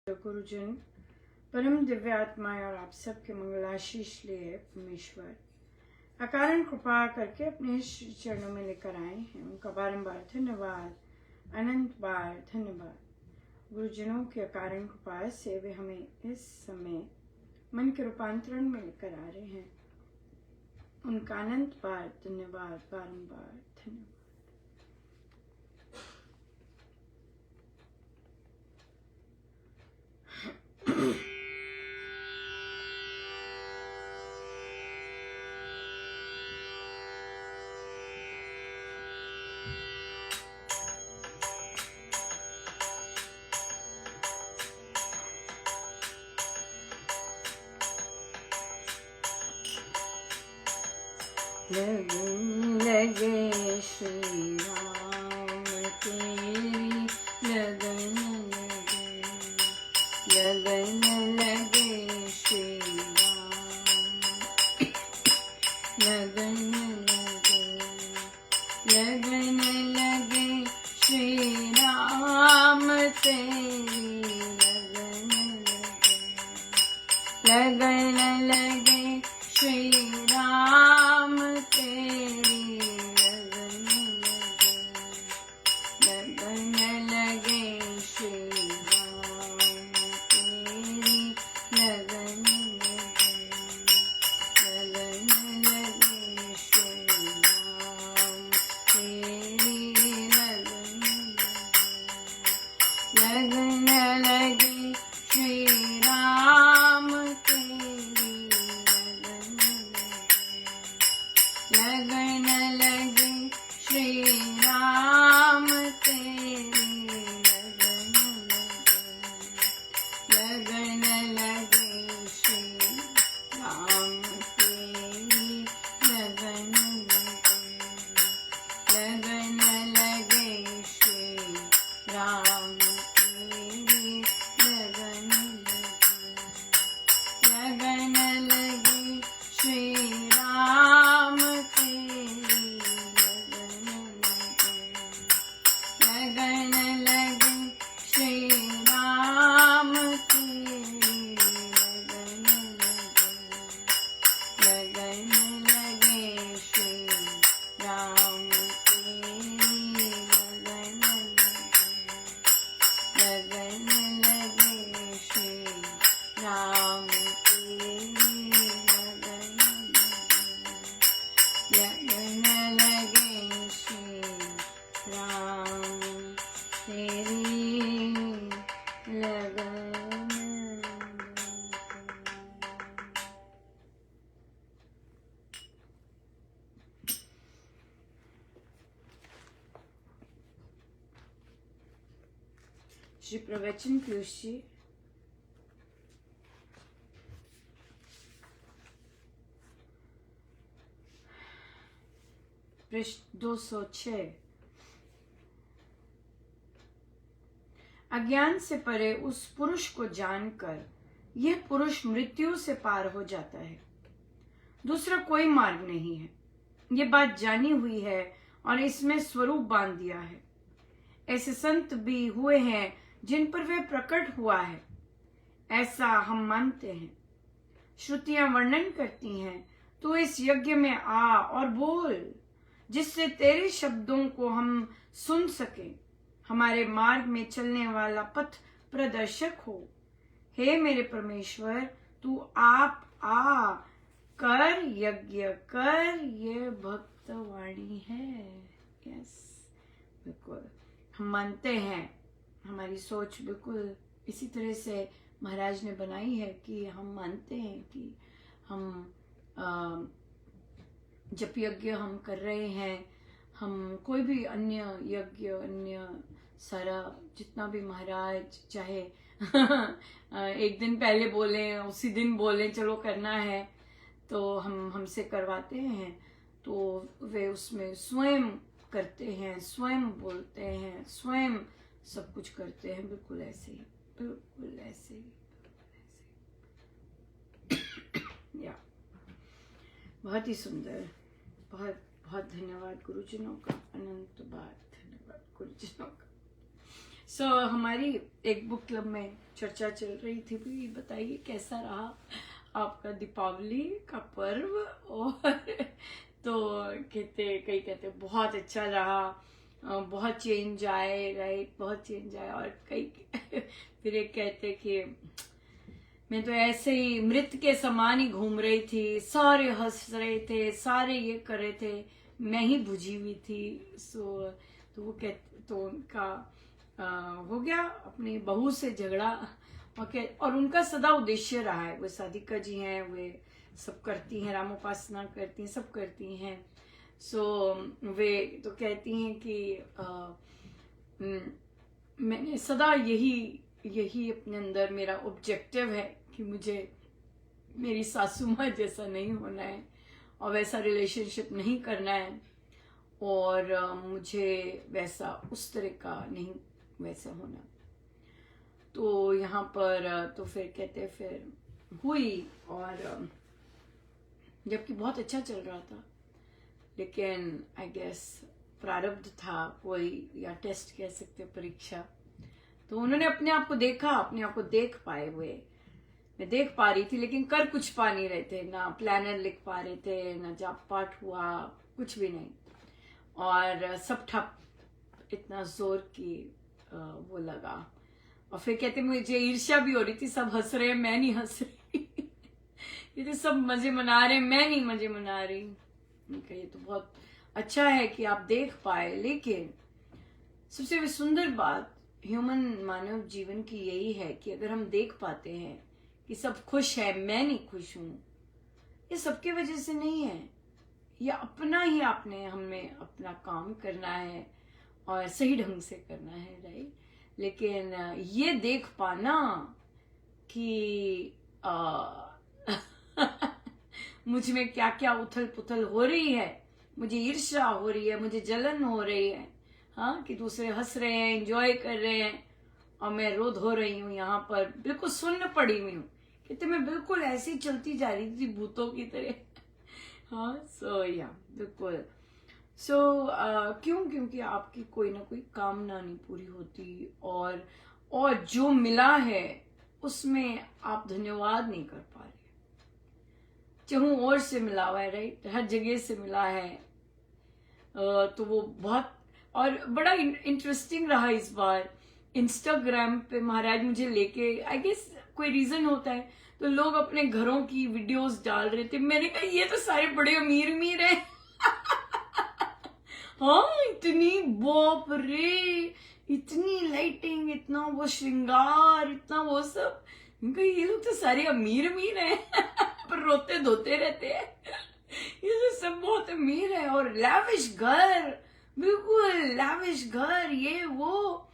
गुरुजन, परम दिव्यात्माएं और आप सबके मंगलाशीष लिए परमेश्वर अकारण कृपा करके अपने चरणों में लेकर आए हैं। उनका बारंबार धन्यवाद, अनंत बार धन्यवाद। गुरुजनों के अकारण कृपा से वे हमें इस समय मन के रूपांतरण में लेकर आ रहे हैं। उनका अनंत बार धन्यवाद, बारंबार धन्यवाद। लगन लगे श्री राम तेरी लगन लगे श्री राम लगन लगे श्री राम तेरी लगन लगे श्री राम तेरी लगन लगे श्री राम तेरी लगन लगे श्री राम तेरी लगन लगे श्री राम तेरी लगन लगे श्री राम तेरी लगन लगे श्री राम तेरी लगन लगे श्री राम तेरी लगन लगे श्री राम तेरी लगन लगे श्री राम तेरी लगन लगे श्री राम तेरी लगन लगे श्री राम तेरी लगन लगे श्री राम तेरी लगन। श्री प्रवचन पीयूष जी, पृष्ठ 206। अज्ञान से परे उस पुरुष को जानकर यह पुरुष मृत्यु से पार हो जाता है। दूसरा कोई मार्ग नहीं है। ये बात जानी हुई है और इसमें स्वरूप बांध दिया है। ऐसे संत भी हुए हैं जिन पर वह प्रकट हुआ है, ऐसा हम मानते हैं। श्रुतियां वर्णन करती हैं, तो इस यज्ञ में आ और बोल, जिससे तेरे शब्दों को हम सुन सके। हमारे मार्ग में चलने वाला पथ प्रदर्शक हो। हे मेरे परमेश्वर, तू आप आ कर यज्ञ कर, ये भक्तवाणी है। यस, बिल्कुल हम मानते हैं। हमारी सोच बिल्कुल इसी तरह से महाराज ने बनाई है कि हम मानते हैं कि हम जब यज्ञ हम कर रहे हैं, हम कोई भी अन्य यज्ञ, अन्य सारा जितना भी महाराज चाहे एक दिन पहले बोले, उसी दिन बोले चलो करना है, तो हमसे करवाते हैं, तो वे उसमें स्वयं करते हैं, स्वयं बोलते हैं, स्वयं सब कुछ करते हैं। बिल्कुल ऐसे ही, बिल्कुल ऐसे ही, या बहुत ही सुंदर। बहुत बहुत धन्यवाद गुरुजनों का, अनंत बार धन्यवाद गुरुजनों का। सो हमारी एक बुक क्लब में चर्चा चल रही थी, भी बताइए कैसा रहा आपका दीपावली का पर्व। और तो कई कहते बहुत अच्छा रहा, बहुत चेंज आए, राइट, बहुत चेंज आए। और कई फिर एक कहते कि मैं तो ऐसे ही मृत के समान ही घूम रही थी, सारे हंस रहे थे, सारे ये कर रहे थे, मैं ही बुझी हुई थी। तो वो कहते, तो उनका हो गया अपनी बहू से झगड़ा। और उनका सदा उद्देश्य रहा है, वो साधिका जी हैं, वे सब करती हैं, रामोपासना करती हैं, सब करती हैं। वे तो कहती हैं कि मैंने सदा यही अपने अंदर मेरा ऑब्जेक्टिव है कि मुझे मेरी सासू माँ जैसा नहीं होना है और वैसा रिलेशनशिप नहीं करना है, और मुझे वैसा उस तरह का नहीं वैसा होना। तो यहाँ पर तो फिर कहते फिर हुई, और जबकि बहुत अच्छा चल रहा था, लेकिन आई गेस प्रारब्ध था कोई, या टेस्ट कह सकते, परीक्षा। तो उन्होंने अपने आप को देखा, अपने आप को देख पाए हुए, मैं देख पा रही थी लेकिन कर कुछ पा नहीं रहे थे, ना प्लानर लिख पा रहे थे, ना जाप पाठ हुआ, कुछ भी नहीं, और सब ठप, इतना जोर की वो लगा। और फिर कहते मुझे ईर्ष्या भी हो रही थी, सब हंस रहे हैं, मैं नहीं हंस रही। ये तो सब मजे मना रहे हैं, मैं नहीं मजे मना रही। ये तो बहुत अच्छा है कि आप देख पाए, लेकिन सबसे सुंदर बात ह्यूमन मानव जीवन की यही है कि अगर हम देख पाते हैं कि सब खुश है, मैं नहीं खुश हूं, ये सबके वजह से नहीं है, ये अपना ही आपने हमें अपना काम करना है और सही ढंग से करना है, राइट। लेकिन ये देख पाना कि मुझ में क्या क्या उथल पुथल हो रही है, मुझे ईर्ष्या हो रही है, मुझे जलन हो रही है, हाँ, कि दूसरे हंस रहे हैं, एंजॉय कर रहे हैं, और मैं रो धो रही हूँ यहाँ पर, बिल्कुल सुन्न पड़ी हुई हूँ, कहते मैं बिल्कुल ऐसे ही चलती जा रही थी भूतों की तरह। हाँ, या बिल्कुल। क्योंकि आपकी कोई ना कोई कामना नहीं पूरी होती, और जो मिला है उसमें आप धन्यवाद नहीं कर पा रहे। चाहूं और से मिला हुआ है, राइट, हर जगह से मिला है। तो वो बहुत, और बड़ा इंटरेस्टिंग रहा इस बार इंस्टाग्राम पे महाराज मुझे लेके, आई गेस कोई रीजन होता है, तो लोग अपने घरों की वीडियोस डाल रहे थे। मैंने कहा ये तो सारे बड़े अमीर अमीर हैं। हाँ, इतनी बाप रे, इतनी लाइटिंग, इतना वो श्रृंगार, इतना वो सब, ये लोग तो सारे अमीर अमीर हैं। पर रोते धोते रहते हैं। ये तो सब बहुत अमीर है, और लैविश घर, बिल्कुल लैविश घर, ये वो,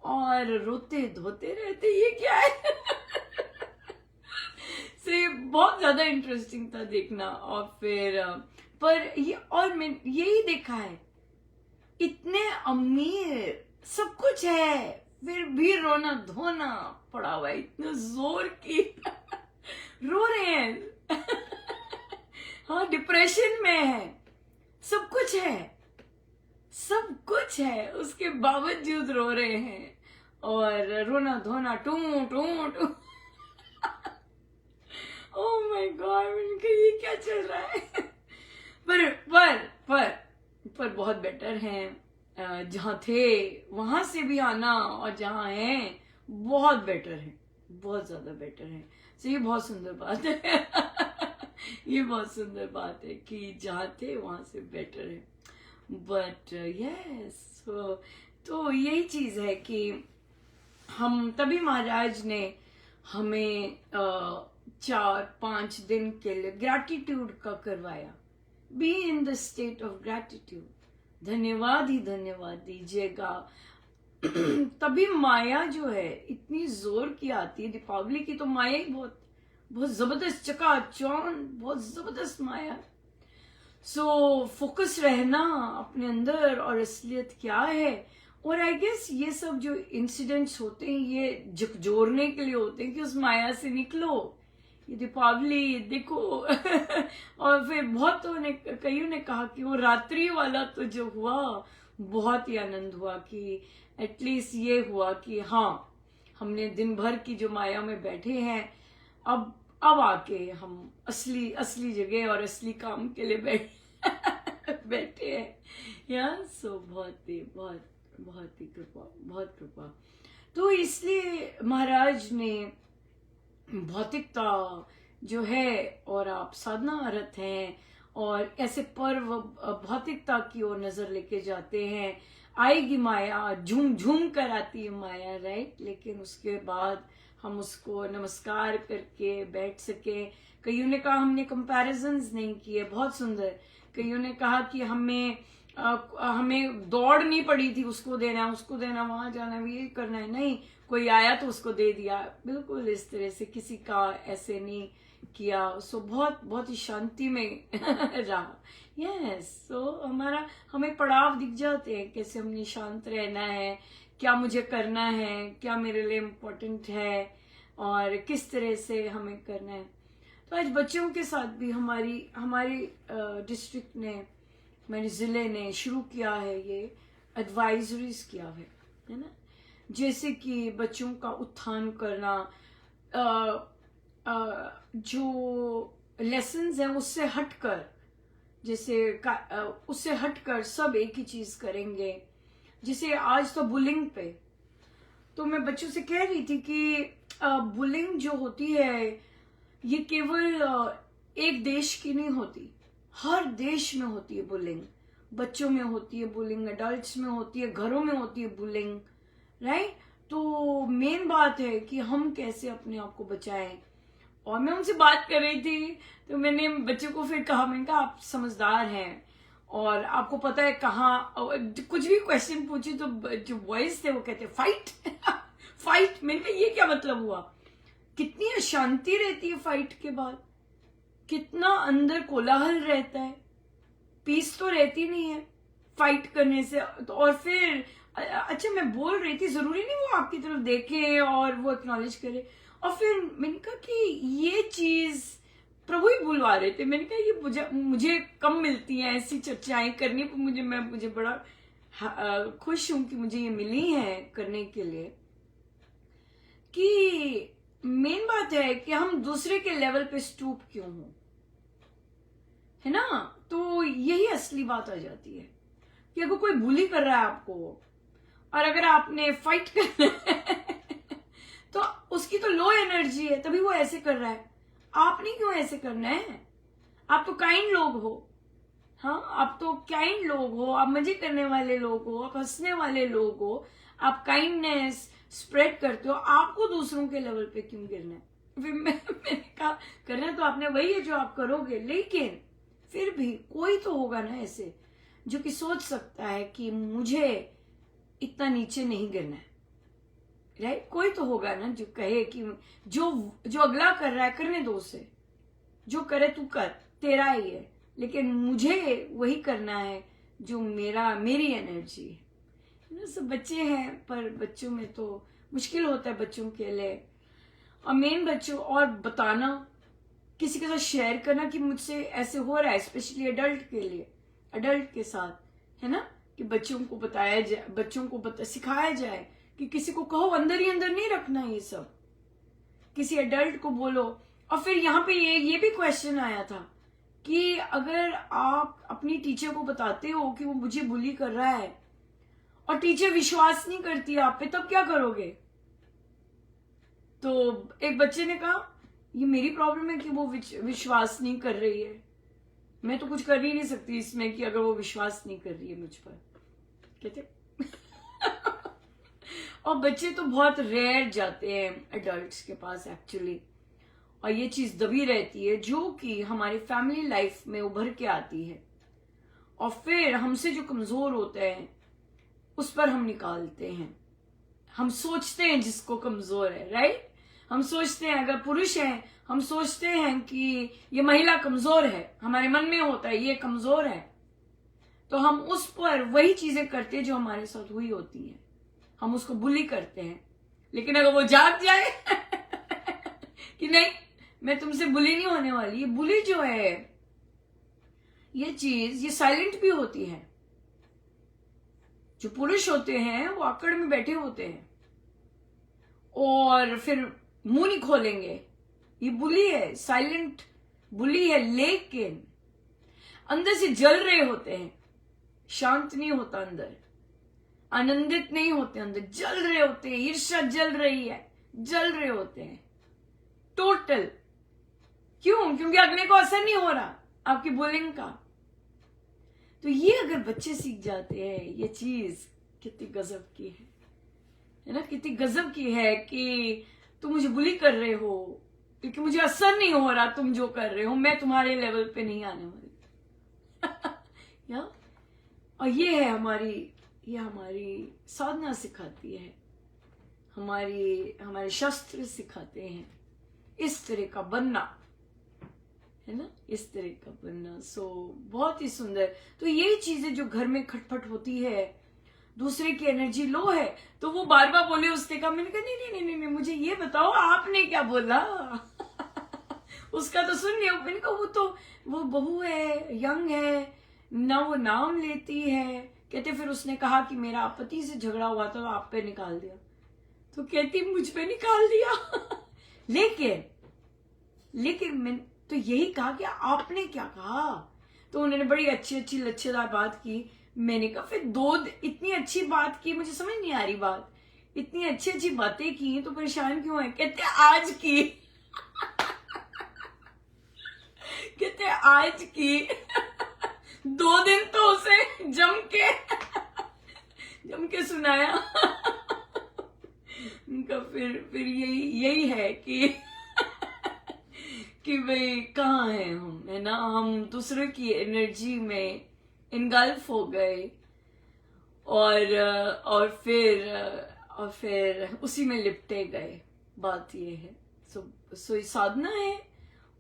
और रोते धोते रहते, ये क्या है। ये बहुत ज्यादा इंटरेस्टिंग था देखना। और फिर पर ये, और मैं यही देखा है, इतने अमीर, सब कुछ है, फिर भी रोना धोना पड़ा हुआ है, इतने जोर की रो रहे हैं। हाँ, डिप्रेशन में है, सब कुछ है, सब कुछ है, उसके बावजूद रो रहे हैं, और रोना धोना टू टू टू। ओह माय गॉड, ये क्या चल रहा है। पर बहुत बेटर हैं, जहाँ थे वहां से भी आना, और जहाँ हैं बहुत बेटर है, बहुत ज्यादा बेटर है। तो ये बहुत सुंदर बात है। ये बहुत सुंदर बात है कि जहाँ थे वहां से बेटर है। बट यस, तो यही चीज है कि हम, तभी महाराज ने हमें 4-5 दिन के लिए ग्रैटिट्यूड का करवाया। Be in the state of gratitude, धन्यवाद ही धन्यवाद दीजिएगा। तभी माया जो है इतनी जोर की आती है, दीपावली की तो माया ही बहुत बहुत जबरदस्त, चकाचौंध, बहुत जबरदस्त माया। फोकस रहना अपने अंदर, और असलियत क्या है। और आई गेस ये सब जो इंसिडेंट्स होते हैं, ये झकझोरने के लिए होते हैं कि उस माया से निकलो। ये दीपावली देखो। और फिर कईयों ने कहा कि वो रात्रि वाला तो जो हुआ बहुत ही आनंद हुआ कि एटलीस्ट ये हुआ कि हाँ, हमने दिन भर की जो माया में बैठे हैं, अब आके हम असली जगह और असली काम के लिए बैठे हैं। सो बहुत ही कृपा। तो इसलिए महाराज ने भौतिकता जो है, और आप साधनारत हैं और ऐसे पर्व भौतिकता की ओर नजर लेके जाते हैं। आएगी माया, झूम झूम कर आती है माया, राइट, लेकिन उसके बाद हम उसको नमस्कार करके बैठ सके। कईयों ने कहा हमने कंपैरिजंस नहीं किए, बहुत सुंदर। कईयों ने कहा कि हमें दौड़नी पड़ी थी, उसको देना वहां जाना, ये करना है, नहीं, कोई आया तो उसको दे दिया। बिल्कुल इस तरह से किसी का ऐसे नहीं किया। सो बहुत ही शांति में रहा। सो हमें पड़ाव दिख जाते हैं, कैसे हमने शांत रहना है, क्या मुझे करना है, क्या मेरे लिए इम्पोर्टेंट है और किस तरह से हमें करना है। तो आज बच्चों के साथ भी हमारी डिस्ट्रिक्ट ने, मेरे जिले ने शुरू किया है, ये एडवाइजरीज किया है ना, जैसे कि बच्चों का उत्थान करना, जो लेसन्स हैं उससे हटकर, उससे हटकर सब एक ही चीज करेंगे। जैसे आज तो बुलिंग पे, तो मैं बच्चों से कह रही थी कि बुलिंग जो होती है ये केवल एक देश की नहीं होती, हर देश में होती है बुलिंग। बच्चों में होती है बुलिंग, एडल्ट्स में होती है, घरों में होती है बुलिंग, राइट। तो मेन बात है कि हम कैसे अपने आप को बचाएं। और मैं उनसे बात कर रही थी तो मैंने बच्चों को फिर कहा, मैंने कहा आप समझदार हैं और आपको पता है कहाँ, कुछ भी क्वेश्चन पूछे तो जो बॉयज थे वो कहते फाइट फाइट। मैंने कहा ये क्या मतलब हुआ? कितनी अशांति रहती है फाइट के बाद, कितना अंदर कोलाहल रहता है, पीस तो रहती नहीं है फाइट करने से। तो और फिर अच्छा मैं बोल रही थी, जरूरी नहीं वो आपकी तरफ देखे और वो एक्नॉलेज करे। और फिर मैंने कहा कि ये चीज प्रभु ही बुलवा रहे थे। मैंने कहा ये मुझे कम मिलती हैं ऐसी चर्चाएं करनी, मुझे बड़ा खुश हूं कि मुझे ये मिली है करने के लिए। कि मेन बात है कि हम दूसरे के लेवल पे स्टूप क्यों हो, है ना। तो यही असली बात आ जाती है कि अगर कोई बुली कर रहा है आपको और अगर आपने फाइट करना है तो उसकी तो लो एनर्जी है, तभी वो ऐसे कर रहा है। आपने क्यों ऐसे करना है? आप तो काइंड लोग हो, हाँ, आप तो काइंड लोग हो, आप मजे करने वाले लोग हो, आप हंसने वाले लोग हो, आप काइंडनेस स्प्रेड करते हो। आपको दूसरों के लेवल पे क्यों गिरना है? फिर मैंने कहा करना तो आपने वही है जो आप करोगे, लेकिन फिर भी कोई तो होगा ना ऐसे जो कि सोच सकता है कि मुझे इतना नीचे नहीं गिरना है, राइट। कोई तो होगा ना जो कहे कि जो अगला कर रहा है करने दो उसे, जो करे तू कर, तेरा ही है, लेकिन मुझे वही करना है जो मेरी एनर्जी है। सब बच्चे हैं, पर बच्चों में तो मुश्किल होता है बच्चों के लिए। और मेन बच्चों और बताना, किसी के साथ शेयर करना कि मुझसे ऐसे हो रहा है, स्पेशली एडल्ट के लिए, एडल्ट के साथ, है ना, कि बच्चों को बताया जाए, बच्चों को सिखाया जाए कि किसी को कहो, अंदर ही अंदर नहीं रखना ये सब, किसी एडल्ट को बोलो। और फिर यहाँ पे ये भी क्वेश्चन आया था कि अगर आप अपनी टीचर को बताते हो कि वो मुझे बुली कर रहा है और टीचर विश्वास नहीं करती आप पे, तब क्या करोगे? तो एक बच्चे ने कहा ये मेरी प्रॉब्लम है कि वो विश्वास नहीं कर रही है, मैं तो कुछ कर ही नहीं सकती इसमें कि अगर वो विश्वास नहीं कर रही है मुझ पर, कहते और बच्चे तो बहुत रेयर जाते हैं एडल्ट्स के पास एक्चुअली। और ये चीज दबी रहती है जो कि हमारी फैमिली लाइफ में उभर के आती है, और फिर हमसे जो कमजोर होते हैं उस पर हम निकालते हैं। हम सोचते हैं जिसको कमजोर है, राइट, हम सोचते हैं अगर पुरुष है, हम सोचते हैं कि ये महिला कमजोर है, हमारे मन में होता है ये कमजोर है, तो हम उस पर वही चीजें करते हैं जो हमारे साथ हुई होती हैं, हम उसको बुली करते हैं। लेकिन अगर वो जाग जाए कि नहीं मैं तुमसे बुली नहीं होने वाली, ये बुली जो है ये चीज ये साइलेंट भी होती है, जो पुरुष होते हैं वो आकड़ में बैठे होते हैं और फिर मुंह नहीं खोलेंगे। ये बुली है, साइलेंट बुली है, लेकिन अंदर से जल रहे होते हैं। शांत नहीं होता अंदर, आनंदित नहीं होते, अंदर जल रहे होते हैं। ईर्ष्या जल रही है, जल रहे होते हैं टोटल। क्यों? क्योंकि अगले को असर नहीं हो रहा आपकी बुलिंग का। तो ये अगर बच्चे सीख जाते हैं, ये चीज कितनी गजब की है ना, कितनी गजब की है कि तुम मुझे बुली कर रहे हो क्योंकि मुझे असर नहीं हो रहा तुम जो कर रहे हो, मैं तुम्हारे लेवल पे नहीं आने वाली। या और ये हमारी साधना सिखाती है, हमारे शास्त्र सिखाते हैं इस तरह का बनना, है ना, इस तरह का बनना। सो बहुत ही सुंदर। तो यही चीजें जो घर में खटपट होती है, दूसरे की एनर्जी लो है तो वो बार बार बोले उसने कहा, मैंने कहा नहीं नहीं नहीं नहीं, मुझे ये बताओ आपने क्या बोला। उसका तो सुन लिया। मैंने कहा वो बहू है, यंग है ना, वो नाम लेती है। कहते फिर उसने कहा कि मेरा पति से झगड़ा हुआ था तो आप पे निकाल दिया। तो कहती मुझ पे निकाल दिया। लेकिन मैं तो यही कहा कि आपने क्या कहा। तो उन्होंने बड़ी अच्छी अच्छी लच्छेदार बात की। मैंने कहा फिर इतनी अच्छी बात की, मुझे समझ नहीं आ रही बात, इतनी अच्छी अच्छी बातें की तो परेशान क्यों है। कहते आज की। कहते आज की। 2 दिन तो उसे जम के सुनाया। उनका फिर यही है कि भाई कहाँ है हम, है ना, हम दूसरे की एनर्जी में इनगल्फ हो गए और फिर उसी में लिपटे गए। बात ये है। सो साधना है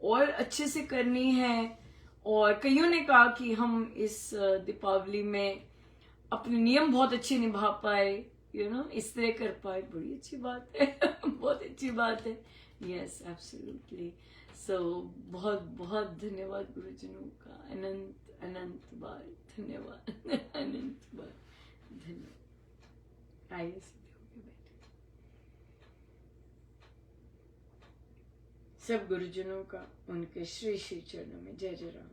और अच्छे से करनी है। और कईयों ने कहा कि हम इस दीपावली में अपने नियम बहुत अच्छे निभा पाए, इस तरह कर पाए। बड़ी अच्छी बात है। बहुत अच्छी बात है। Yes, absolutely. सो बहुत बहुत धन्यवाद गुरुजनों का, अनंत अनंत बार धन्यवाद। अनंत बार धन्यवाद। आइए सीधे होके बैठे। सब गुरुजनों का उनके श्री श्री चरणों में जय जय राम।